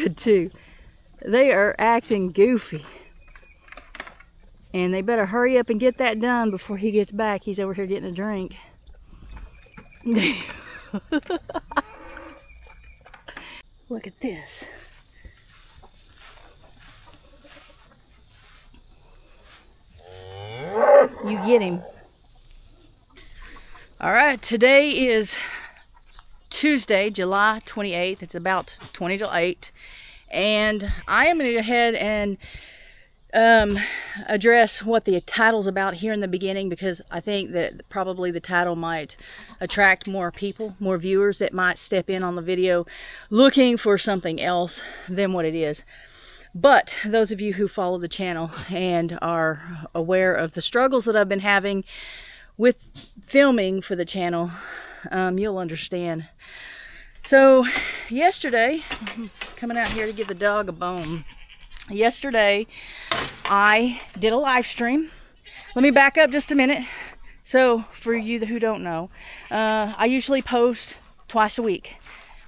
good too. They are acting goofy. And they better hurry up and get that done before he gets back. He's over here getting a drink. Look at this. You get him. All right, today is Tuesday, July 28th. It's about 20 to 8. And I am going to go ahead and address what the title's about here in the beginning, because I think that probably the title might attract more people, more viewers that might step in on the video looking for something else than what it is. But those of you who follow the channel and are aware of the struggles that I've been having with filming for the channel, you'll understand. So yesterday, coming out here to give the dog a bone. Yesterday, I did a live stream. Let me back up just a minute. So for you who don't know, I usually post twice a week.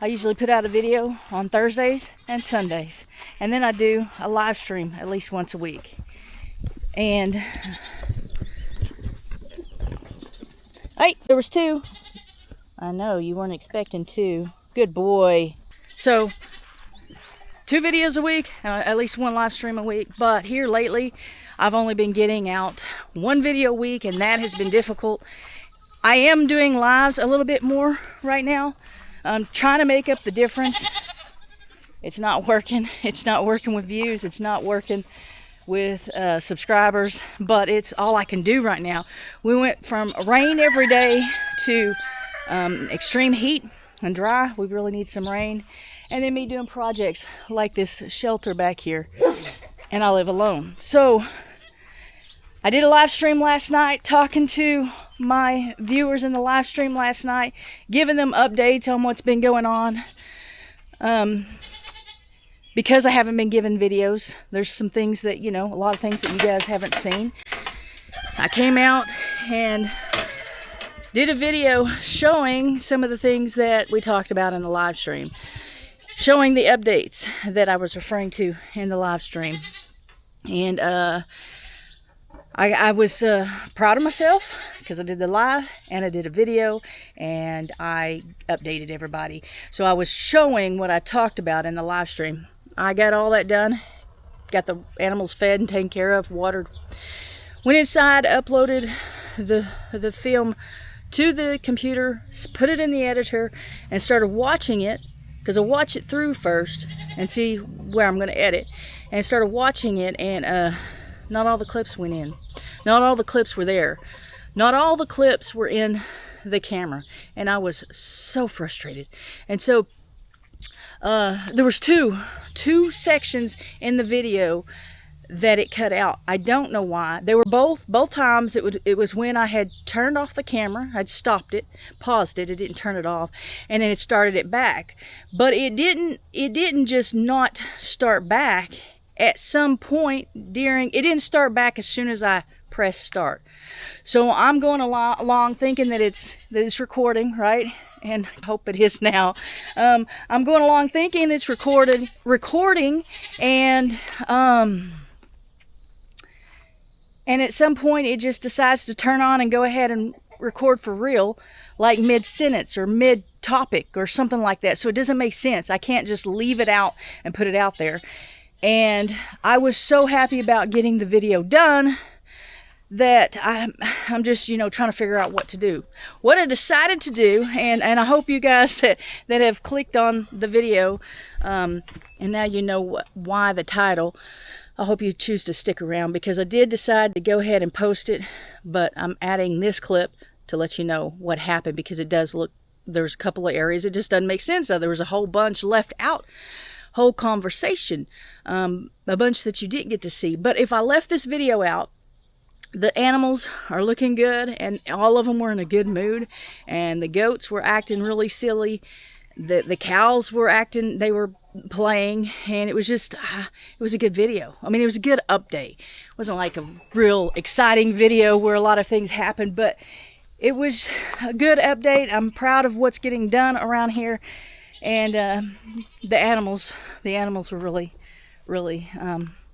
I usually put out a video on Thursdays and Sundays. And then I do a live stream at least once a week. And, hey, there was 2. I know, you weren't expecting 2. Good boy. So, 2 videos a week, at least 1 live stream a week. But here lately, I've only been getting out 1 video a week, and that has been difficult. I am doing lives a little bit more right now. I'm trying to make up the difference. It's not working. It's not working with views. It's not working with subscribers, but it's all I can do right now. We went from rain every day to extreme heat and dry. We really need some rain. And then me doing projects like this shelter back here. And I live alone. So I did a live stream last night talking to my viewers in the live stream last night, giving them updates on what's been going on. Because I haven't been given videos, there's some things that, a lot of things that you guys haven't seen. I came out and did a video showing some of the things that we talked about in the live stream. Showing the updates that I was referring to in the live stream. And I was proud of myself because I did the live and I did a video and I updated everybody. So I was showing what I talked about in the live stream. I got all that done. Got the animals fed and taken care of, watered. Went inside, uploaded the film to the computer, put it in the editor, and started watching it. Because I watch it through first and see where I'm going to edit. And started watching it, and not all the clips went in. Not all the clips were there. Not all the clips were in the camera. And I was so frustrated. And so there was two sections in the video that it cut out. I don't know why. They were both times it was when I had turned off the camera. I'd stopped it, paused it, didn't turn it off, and then it started it back. But it didn't just not start back. At some point it didn't start back as soon as I pressed start. So I'm going along thinking that it's recording, right? And I hope it is now. I'm going along thinking it's recording, and at some point it just decides to turn on and go ahead and record for real, like mid-sentence or mid-topic or something like that. So it doesn't make sense. I can't just leave it out and put it out there. And I was so happy about getting the video done that I'm just, trying to figure out what to do. What I decided to do, and I hope you guys that have clicked on the video, and now you know why the title, I hope you choose to stick around, because I did decide to go ahead and post it, but I'm adding this clip to let you know what happened, because it does look, there's a couple of areas it just doesn't make sense of. There was a whole bunch left out, whole conversation, a bunch that you didn't get to see. But if I left this video out, the animals are looking good, and all of them were in a good mood, and the goats were acting really silly. The cows were acting, they were playing, and it was just, it was a good video. I mean, it was a good update. It wasn't like a real exciting video where a lot of things happened, but it was a good update. I'm proud of what's getting done around here, And the animals were really, really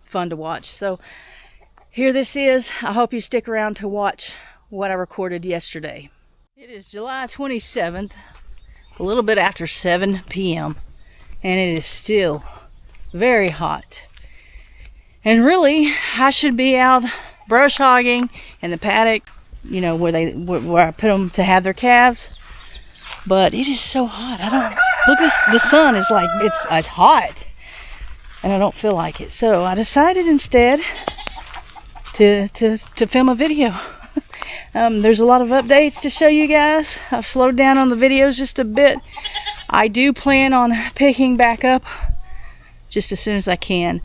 fun to watch. So here this is. I hope you stick around to watch what I recorded yesterday. It is July 27th, a little bit after 7 p.m. and it is still very hot. And really, I should be out brush hogging in the paddock, you know, where I put them to have their calves. But it is so hot. Look, the sun is like, it's hot. And I don't feel like it. So I decided instead to film a video. There's a lot of updates to show you guys. I've slowed down on the videos just a bit. I do plan on picking back up just as soon as I can.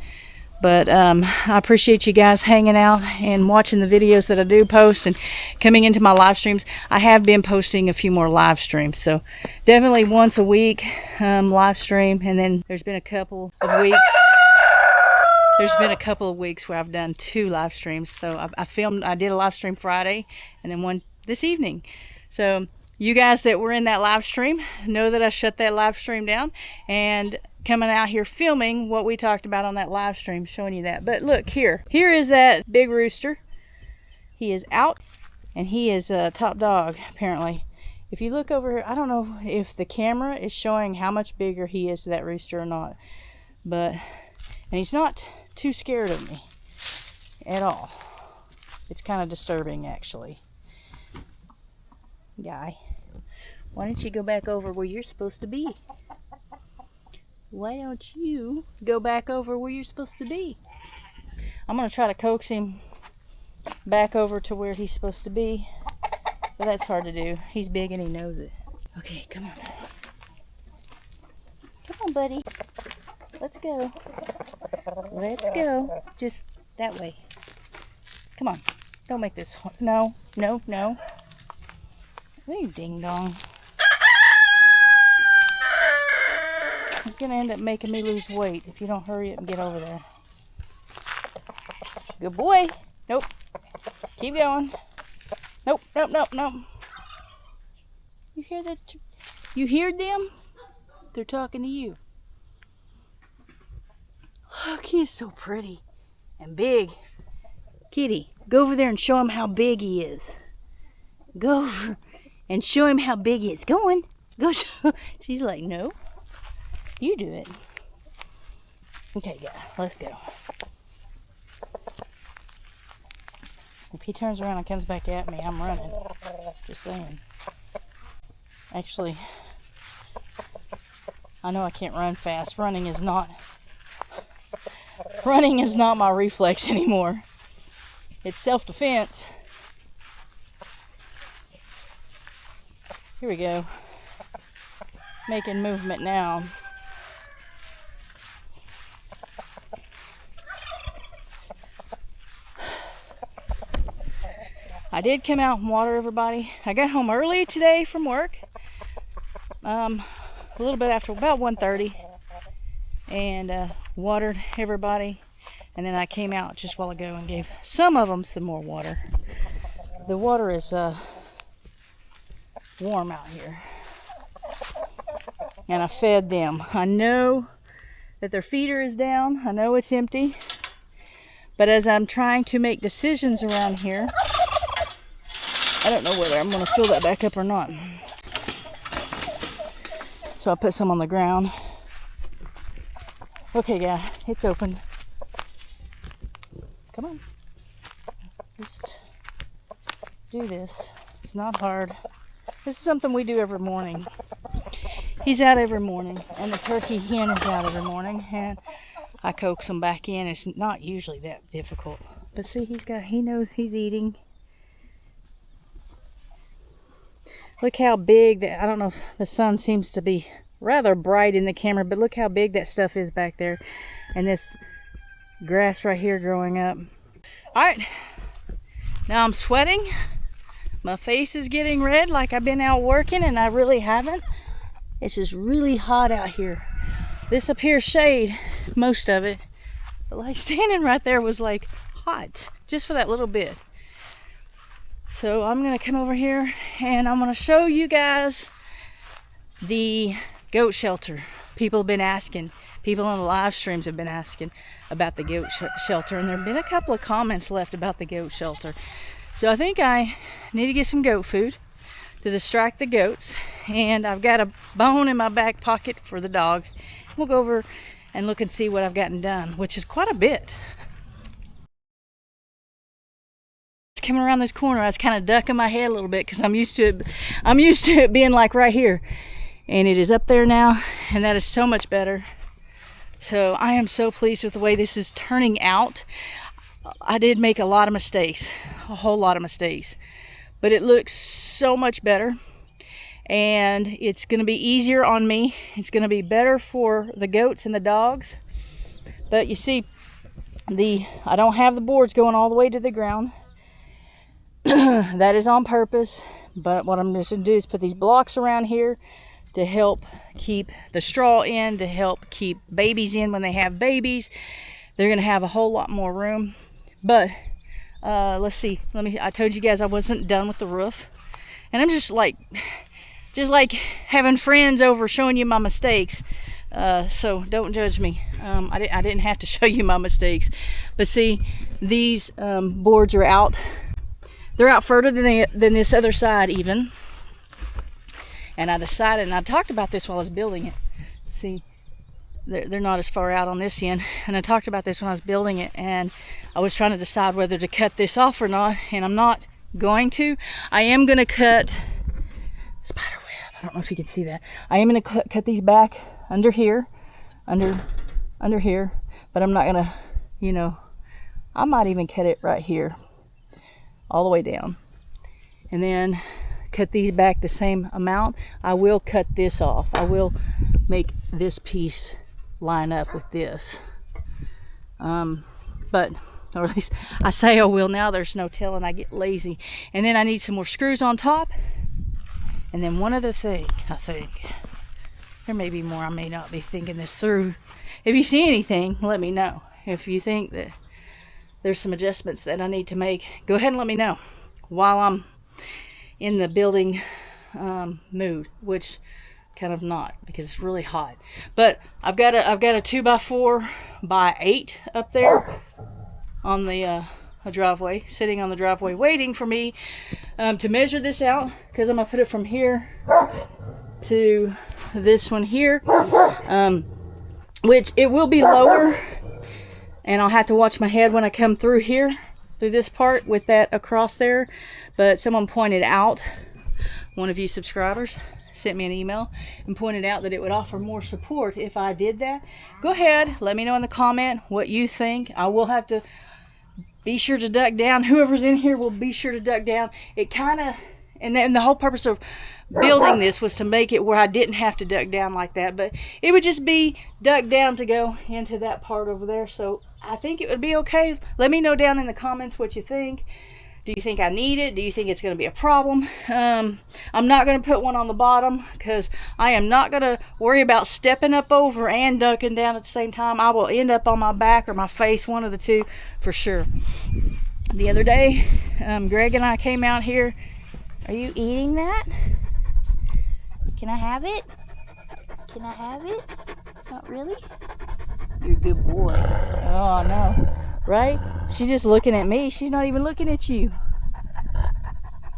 But I appreciate you guys hanging out and watching the videos that I do post and coming into my live streams. I have been posting a few more live streams, so definitely once a week live stream. And then there's been a couple of weeks. There's been a couple of weeks where I've done 2 live streams. So I did a live stream Friday and then one this evening. So you guys that were in that live stream know that I shut that live stream down and coming out here filming what we talked about on that live stream, showing you that. But look here is that big rooster. He is out and he is a top dog apparently. If you look over here, I don't know if the camera is showing how much bigger he is, that rooster, or not, but, and he's not too scared of me at all. It's kind of disturbing actually. Guy, why don't you go back over where you're supposed to be? Why don't you go back over where you're supposed to be? I'm going to try to coax him back over to where he's supposed to be, but that's hard to do. He's big and he knows it. Okay, come on. Come on, buddy. Let's go. Let's go. Just that way. Come on. Don't make this. No, no, no. Oh, you ding dong. You're gonna end up making me lose weight if you don't hurry up and get over there. Good boy. Nope. Keep going. Nope, nope, nope, nope. You hear that? You heard them? They're talking to you. Look, he is so pretty and big. Kitty, go over there and show him how big he is. Go over and show him how big he is. Go on. Go show. She's like, no. You do it. Okay, yeah, let's go. If he turns around and comes back at me, I'm running. Just saying. Actually, I know I can't run fast. Running is not my reflex anymore. It's self-defense. Here we go. Making movement now. I did come out and water everybody. I got home early today from work. A little bit after, about 1:30. And watered everybody. And then I came out just a while ago and gave some of them some more water. The water is warm out here. And I fed them. I know that their feeder is down. I know it's empty. But as I'm trying to make decisions around here, I don't know whether I'm going to fill that back up or not. So I put some on the ground. Okay, yeah, it's open. Come on. Just do this. It's not hard. This is something we do every morning. He's out every morning, and the turkey hen is out every morning, and I coax him back in. It's not usually that difficult. But see, he knows he's eating. Look how big that, I don't know if the sun seems to be rather bright in the camera, but look how big that stuff is back there. And this grass right here growing up. Alright, now I'm sweating. My face is getting red like I've been out working, and I really haven't. It's just really hot out here. This up here shade, most of it. But like standing right there was like hot, just for that little bit. So I'm gonna come over here and I'm gonna show you guys the goat shelter. People have been asking, people on the live streams have been asking about the goat shelter, and there have been a couple of comments left about the goat shelter. So I think I need to get some goat food to distract the goats, and I've got a bone in my back pocket for the dog. We'll go over and look and see what I've gotten done, which is quite a bit. Coming around this corner, I was kind of ducking my head a little bit because I'm used to it being like right here, and it is up there now, and that is so much better. So I am so pleased with the way this is turning out. I did make a lot of mistakes, a whole lot of mistakes, but it looks so much better, and it's going to be easier on me. It's going to be better for the goats and the dogs. But you see, I don't have the boards going all the way to the ground. That is on purpose, but what I'm just going to do is put these blocks around here to help keep the straw in, to help keep babies in when they have babies. They're going to have a whole lot more room. But let's see. I told you guys I wasn't done with the roof, and I'm just like having friends over showing you my mistakes. So don't judge me. I didn't have to show you my mistakes, but see, these boards are out. They're out further than this other side even. And I decided, and I talked about this while I was building it. See, they're not as far out on this end. And I talked about this when I was building it, and I was trying to decide whether to cut this off or not, and I'm not going to. I am going to cut spider web. I don't know if you can see that. I am going to cut these back under here, under here, but I'm not going to, I might even cut it right here, all the way down, and then cut these back the same amount. I will cut this off. I will make this piece line up with this, but or at least I say I will. Now there's no telling, I get lazy. And then I need some more screws on top, and then one other thing. I think there may be more. I may not be thinking this through. If you see anything, let me know. If you think that there's some adjustments that I need to make, go ahead and let me know while I'm in the building mood, which kind of not, because it's really hot. But I've got a 2x4 by 8 up there on the driveway, sitting on the driveway waiting for me to measure this out, because I'm gonna put it from here to this one here, which it will be lower, and I'll have to watch my head when I come through here, through this part with that across there. But someone pointed out, one of you subscribers sent me an email and pointed out that it would offer more support if I did that. Go ahead, let me know in the comment what you think. I will have to be sure to duck down. Whoever's in here will be sure to duck down. It kind of, and then the whole purpose of building this was to make it where I didn't have to duck down like that, but it would just be duck down to go into that part over there. So I think it would be okay. Let me know down in the comments what you think. Do you think I need it? Do you think it's going to be a problem? I'm not going to put one on the bottom, because I am not going to worry about stepping up over and ducking down at the same time. I will end up on my back or my face, one of the two for sure. The other day, Greg and I came out here. Are you eating that? Can I have it? Can I have it? Not really? You're a good boy. Oh no. Right? She's just looking at me. She's not even looking at you.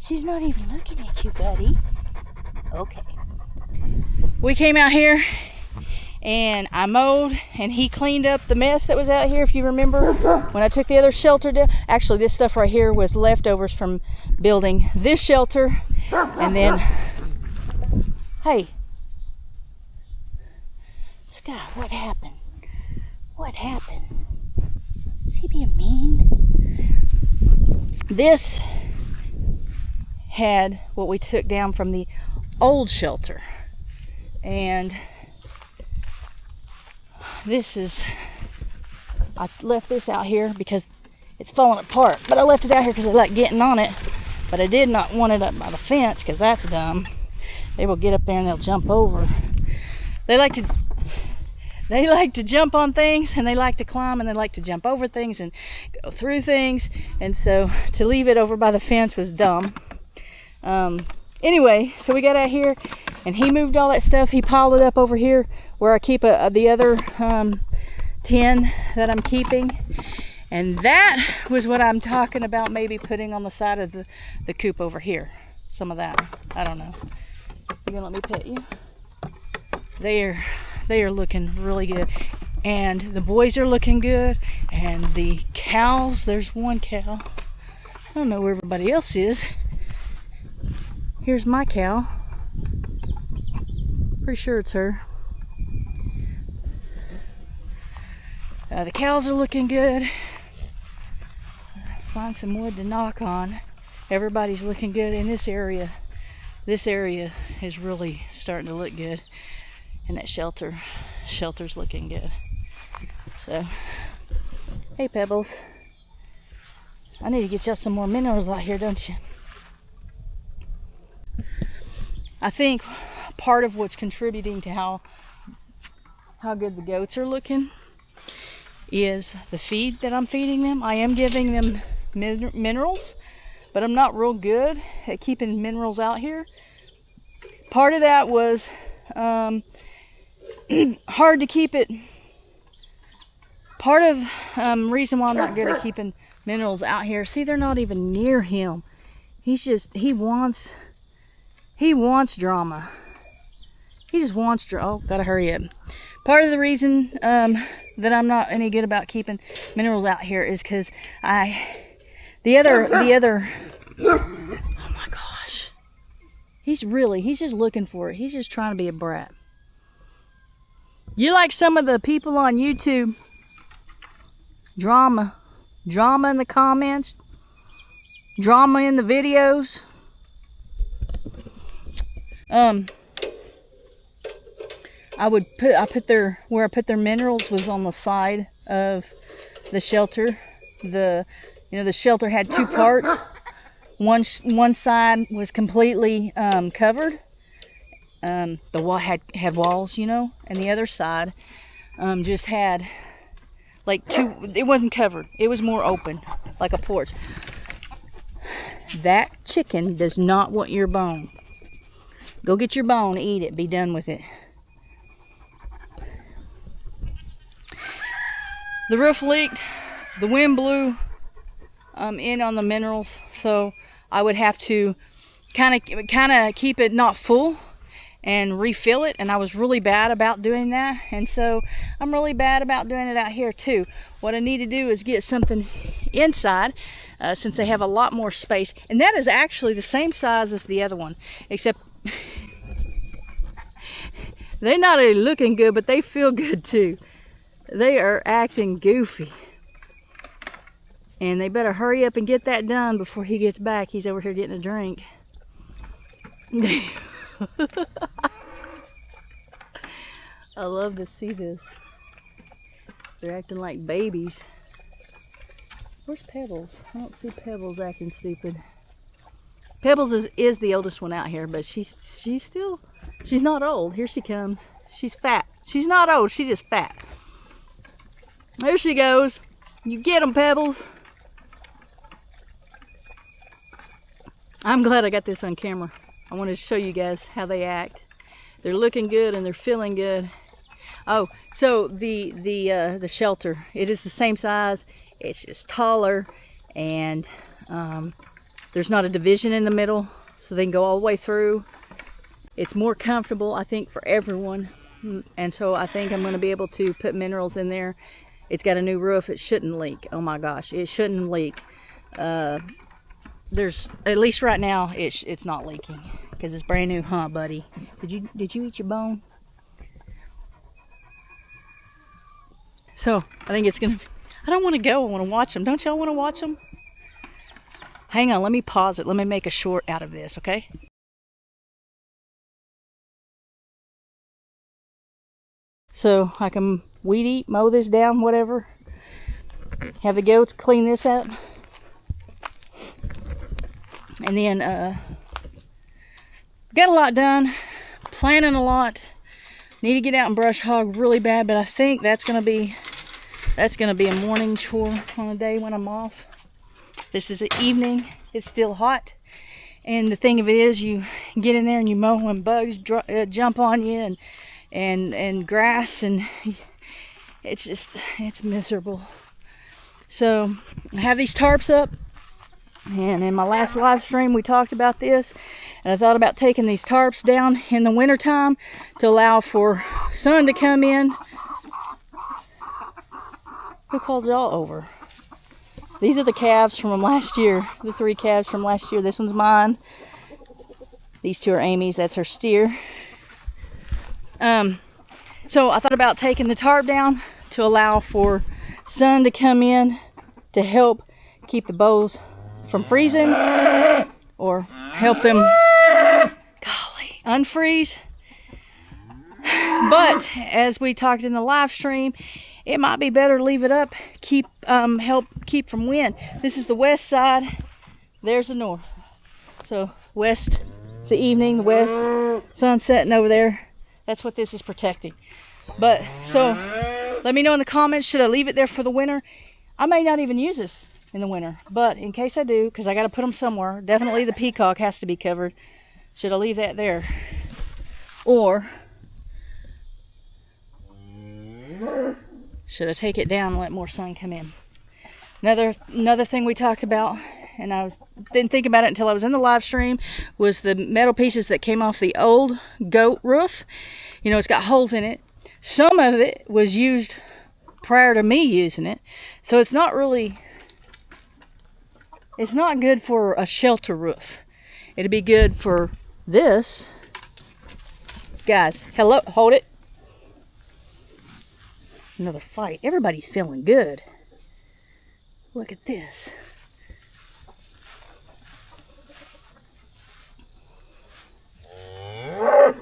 She's not even looking at you, buddy. Okay. We came out here and I mowed, and he cleaned up the mess that was out here. If you remember when I took the other shelter down, actually this stuff right here was leftovers from building this shelter. And then, hey, Scott, what happened? What happened? Is he being mean? This had what we took down from the old shelter, and this is, I left this out here because it's falling apart, but I left it out here because I like getting on it, but I did not want it up by the fence, because that's dumb. They will get up there and they'll jump over. They like to jump on things, and they like to climb, and they like to jump over things and go through things, and so to leave it over by the fence was dumb. Anyway, so we got out here, And he moved all that stuff. He piled it up over here where I keep the other tin that I'm keeping. And that was what I'm talking about, maybe putting on the side of the coop over here. Some of that. I don't know. You gonna let me pet you? They are looking really good. And the boys are looking good. And the cows, there's one cow. I don't know where everybody else is. Here's my cow. Pretty sure it's her. The cows are looking good. Find some wood to knock on. Everybody's looking good in this area. This area is really starting to look good. And that shelter's looking good. So, hey Pebbles. I need to get y'all some more minerals out here, don't you? I think part of what's contributing to how good the goats are looking is the feed that I'm feeding them. I am giving them minerals, but I'm not real good at keeping minerals out here. Part of that was hard to keep it. Part of reason why I'm not good at keeping minerals out here. See, they're not even near him. He wants drama. He just wants drama. Oh, gotta hurry up. Part of the reason that I'm not any good about keeping minerals out here is because the other oh my gosh, he's just looking for it. He's just trying to be a brat. You like some of the people on YouTube, drama in the comments, drama in the videos. Where I put their minerals was on the side of the shelter. The shelter had two parts. One side was completely covered. The wall had walls, and the other side just had like two. It wasn't covered. It was more open, like a porch. That chicken does not want your bone. Go get your bone, eat it, be done with it. The roof leaked, the wind blew in on the minerals, so I would have to kind of keep it not full and refill it, and I was really bad about doing that, and so I'm really bad about doing it out here too. What I need to do is get something inside since they have a lot more space, and that is actually the same size as the other one, except they're not only looking good, but they feel good too. They are acting goofy. And they better hurry up and get that done before he gets back. He's over here getting a drink. I love to see this. They're acting like babies. Where's Pebbles? I don't see Pebbles acting stupid. Pebbles is the oldest one out here, but she's not old. Here she comes. She's fat. She's not old, she's just fat. There she goes. You get them, Pebbles. I'm glad I got this on camera. I wanted to show you guys how they act. They're looking good and they're feeling good. Oh, so the shelter, it is the same size. It's just taller, and there's not a division in the middle, so they can go all the way through. It's more comfortable, I think, for everyone, and so I think I'm going to be able to put minerals in there. It's got a new roof. It shouldn't leak. Oh my gosh, it shouldn't leak. There's, at least right now, it's not leaking because it's brand new, huh, buddy? Did you eat your bone? So I think it's gonna be, I don't want to go. I want to watch them. Don't y'all want to watch them? Hang on, let me pause it. Let me make a short out of this, okay? So I can weed eat, mow this down, whatever. Have the goats clean this up. And then got a lot done. Planning a lot. Need to get out and brush hog really bad, but I think that's gonna be a morning chore on a day when I'm off. This is an evening. It's still hot. And the thing of it is, you get in there and you mow and bugs jump on you, and grass, and it's miserable. So I have these tarps up, and in my last live stream we talked about this, and I thought about taking these tarps down in the winter time to allow for sun to come in. Who called y'all over? These are the calves from last year, the 3 calves from last year. This one's mine. These 2 are Amy's. That's her steer. So I thought about taking the tarp down to allow for sun to come in to help keep the bows from freezing, or help them, golly, unfreeze. But as we talked in the live stream, it might be better to leave it up, help keep from wind. This is the west side, there's the north. So west, it's the evening, the west, sun setting over there. That's what this is protecting. But so let me know in the comments, should I leave it there for the winter? I may not even use this in the winter, but in case I do, because I got to put them somewhere, definitely the peacock has to be covered. Should I leave that there? Or should I take it down and let more sun come in? Another thing we talked about, and I didn't think about it until I was in the live stream, was the metal pieces that came off the old goat roof. You know, it's got holes in it. Some of it was used prior to me using it, so it's not good for a shelter roof. It'd be good for this. Guys, hello, hold it. Another fight. Everybody's feeling good. Look at this.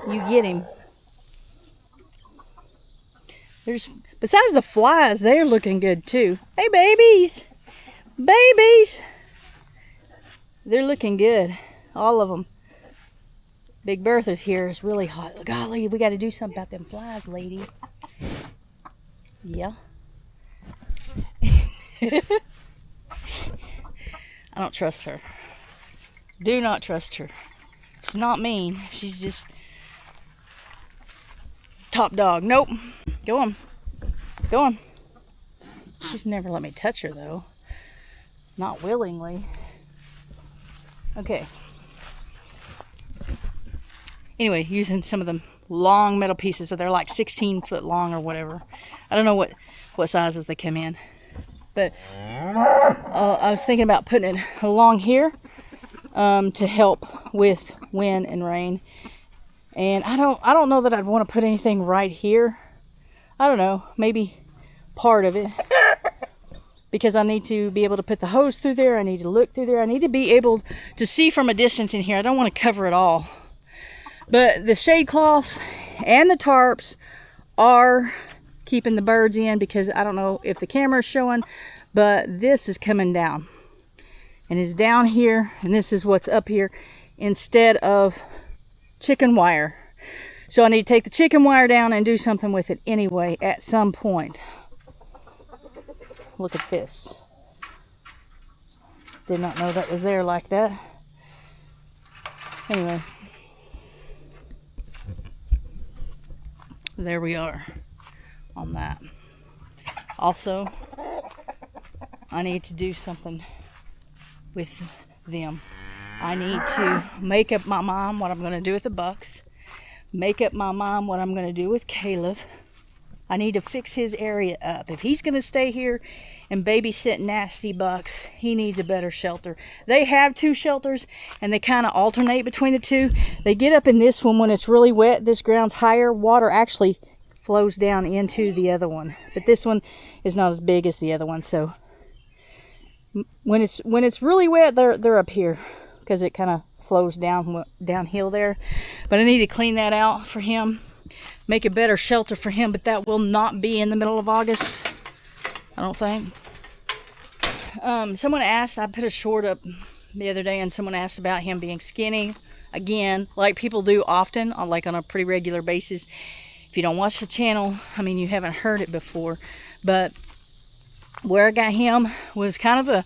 You get him. Besides the flies, they're looking good too. Hey, babies. Babies. They're looking good. All of them. Big Bertha's here is really hot. Golly, we got to do something about them flies, lady. Yeah. I don't trust her. Do not trust her. She's not mean. She's just top dog. Nope. Go on. Go on. She's never let me touch her though. Not willingly. Okay. Anyway, using some of them long metal pieces, so they're like 16 foot long or whatever. I don't know what sizes they come in, but I was thinking about putting it along here to help with wind and rain. And I don't know that I'd want to put anything right here. I don't know, maybe part of it, because I need to be able to put the hose through there. I need to look through there. I need to be able to see from a distance in here. I don't want to cover it all. But the shade cloths and the tarps are keeping the birds in, because I don't know if the camera is showing, but this is coming down and is down here, and this is what's up here instead of chicken wire. So I need to take the chicken wire down and do something with it anyway at some point. Look at this. Did not know that was there like that. Anyway. There we are on that. Also, I need to do something with them. I need to make up my mind what I'm going to do with the bucks. Make up my mind what I'm going to do with Caleb. I need to fix his area up. If he's going to stay here and babysit nasty bucks, he needs a better shelter. They have 2 shelters, and they kind of alternate between the 2. They get up in this one when it's really wet. This ground's higher. Water actually flows down into the other one, but this one is not as big as the other one. So when it's really wet, they're up here, because it kind of flows downhill there. But I need to clean that out for him, make a better shelter for him, but that will not be in the middle of August, I don't think. Someone asked, I put a short up the other day, and someone asked about him being skinny again, like people do often, on a pretty regular basis. If you don't watch the channel, I mean, you haven't heard it before, but where I got him was kind of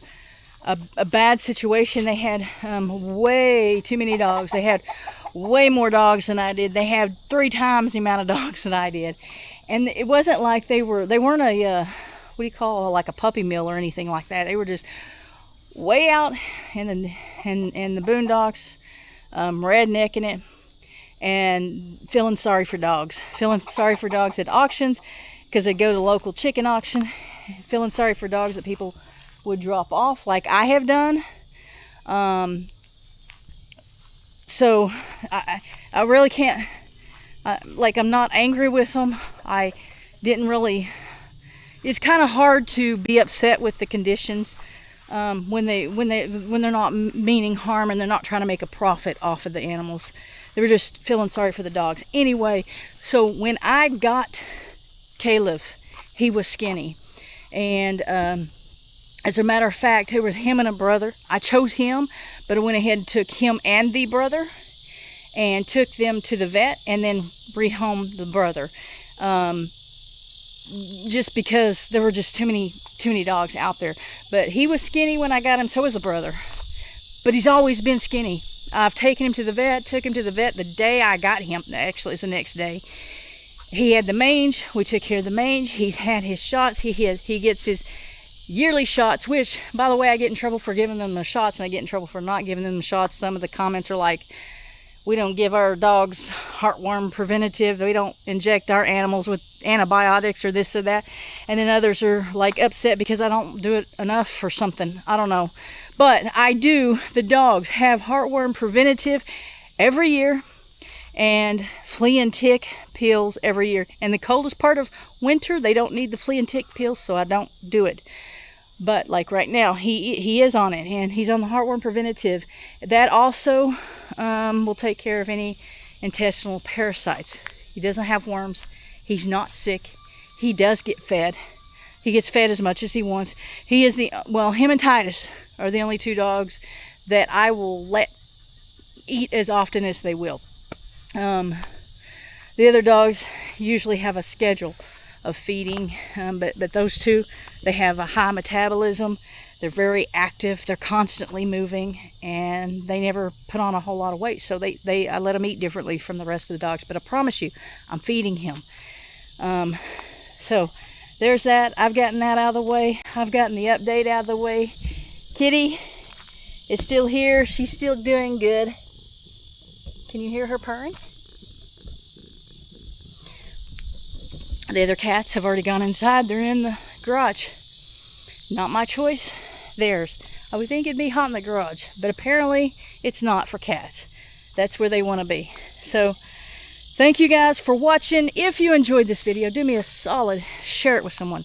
a bad situation. They had way too many dogs. They had way more dogs than I did. They had 3 times the amount of dogs that I did. And it wasn't like they weren't a, what do you call, like a puppy mill or anything like that. They were just way out in the boondocks, rednecking it, and feeling sorry for dogs. Feeling sorry for dogs at auctions, because they go to local chicken auction. Feeling sorry for dogs that people would drop off, like I have done. So I really can't, like, I'm not angry with them. I didn't really, it's kind of hard to be upset with the conditions when they're not meaning harm and they're not trying to make a profit off of the animals. They were just feeling sorry for the dogs. Anyway, so when I got Caleb, he was skinny, and as a matter of fact, it was him and a brother. I chose him, but I went ahead and took him and the brother and took them to the vet and then rehomed the brother. Just because there were just too many dogs out there. But he was skinny when I got him, so was the brother. But he's always been skinny. I've taken him to the vet, took him to the vet the day I got him. Actually, it's the next day. He had the mange. We took care of the mange. He's had his shots. He gets his yearly shots, which, by the way, I get in trouble for giving them the shots, and I get in trouble for not giving them the shots. Some of the comments are like, we don't give our dogs heartworm preventative. We don't inject our animals with antibiotics or this or that. And then others are like upset because I don't do it enough or something. I don't know. But I do. The dogs have heartworm preventative every year and flea and tick pills every year. And the coldest part of winter, they don't need the flea and tick pills, so I don't do it. But like right now, he is on it, and he's on the heartworm preventative. That also will take care of any intestinal parasites. He doesn't have worms. He's not sick. He does get fed. He gets fed as much as he wants. He is him and Titus are the only 2 dogs that I will let eat as often as they will. The other dogs usually have a schedule of feeding, but those 2, they have a high metabolism. They're very active. They're constantly moving, and they never put on a whole lot of weight. So I let them eat differently from the rest of the dogs. But I promise you, I'm feeding him. So there's that. I've gotten that out of the way. I've gotten the update out of the way. Kitty is still here. She's still doing good. Can you hear her purring? The other cats have already gone inside. They're in the garage. Not my choice, theirs. I would think it'd be hot in the garage, but apparently it's not for cats. That's where they want to be. So thank you guys for watching. If you enjoyed this video, do me a solid, share it with someone.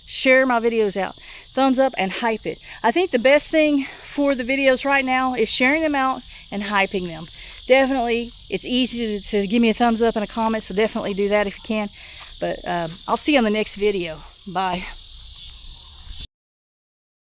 Share my videos out. Thumbs up and hype it. I think the best thing for the videos right now is sharing them out and hyping them. Definitely, it's easy to give me a thumbs up and a comment, so definitely do that if you can. But I'll see you on the next video. Bye.